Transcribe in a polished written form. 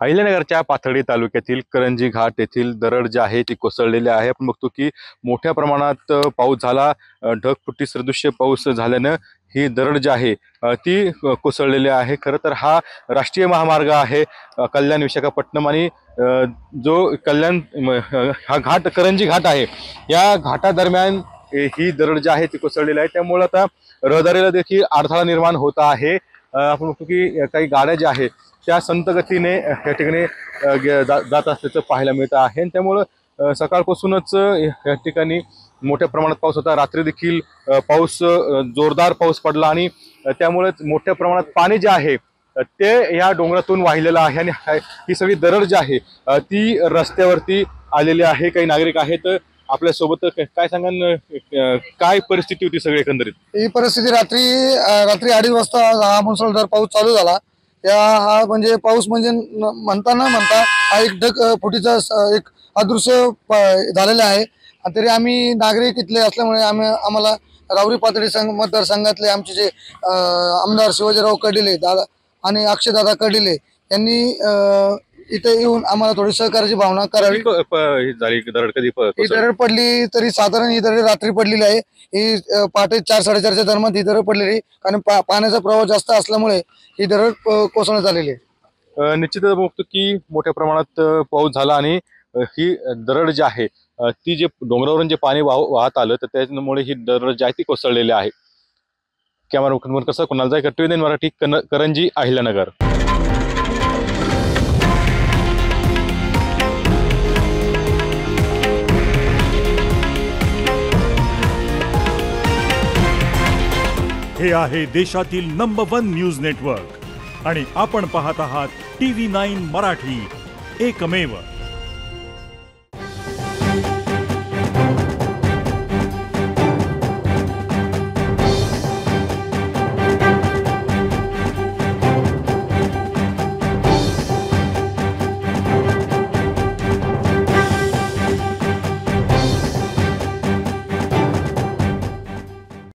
अहिल्यानगरच्या पाथर्डी तालुक्यातील करंजी घाट येथील दरड जी आहे ती कोसळलेली आहे। आपण बघतो की मोठ्या प्रमाणात पाऊस झाला, ढगफुटी सदृश्य पाऊस झाल्यानं ही दरड जी आहे ती कोसळलेली आहे। खरं तर हा राष्ट्रीय महामार्ग आहे कल्याण विशाखापट्टणम आणि जो कल्याण हा घाट करंजी घाट आहे, या घाटादरम्यान ही दरड जी आहे ती कोसळलेली आहे। त्यामुळे आता रहदारीला देखील अडथळा निर्माण होत आहे। आपण बघतो की काही गाड्या ज्या आहेत त्या संत गतीने या ठिकाणी जात असल्याचं पाहायला मिळत आहे। त्यामुळे सकाळपासूनच या ठिकाणी मोठ्या प्रमाणात पाऊस होता। रात्री देखील पाऊस जोरदार पाऊस पडला आणि त्यामुळे मोठ्या प्रमाणात पाणी जे आहे ते या डोंगरातून वाहिलेलं आहे आणि ही सगळी दरड जी आहे ती रस्त्यावरती आलेली आहे। काही नागरिक आहेत आपल्या सोबत, काय सांगा काय परिस्थिती होती सगळी एकंदरीत? ही परिस्थिती रात्री 2:30 वाजता हा मुसळधार पाऊस चालू झाला। हा म्हणजे पाऊस म्हणजे म्हणता हा एक ढग फुटीचा एक अदृश्य झालेला आहे। तरी आम्ही नागरिक इथले असल्यामुळे आम्हाला रावरी पाथर्डी मतदारसंघातले आमचे जे आमदार शिवाजीराव कर्डिले दादा आणि अक्षयदादा कर्डिले यांनी इथे येऊन आम्हाला थोडी सहकार्याची भावना करावी। ही दरड पडली तरी साधारण ही दरड रात्री पडलेली आहे। ही पहाटे 4-4:30च्या दरम्यान ही दरड पडलेली, कारण पाण्याचा प्रवाह जास्त असल्यामुळे ही दरड कोसळण्यात आलेली आहे। निश्चितच बघतो की मोठ्या प्रमाणात पाऊस झाला आणि ही दरड जी आहे ती जे डोंगरावरून जे पाणी वाहत आलं तर त्यामुळे ही दरड जी आहे ती कोसळलेली आहे। कॅमेरा कसं कुणाल जाय टीव्ही मराठी करंजी अहिल्यानगर। हे आहे देशातील नंबर 1 न्यूज नेटवर्क आणि आपण पाहत आहात TV9 मराठी, एकमेव।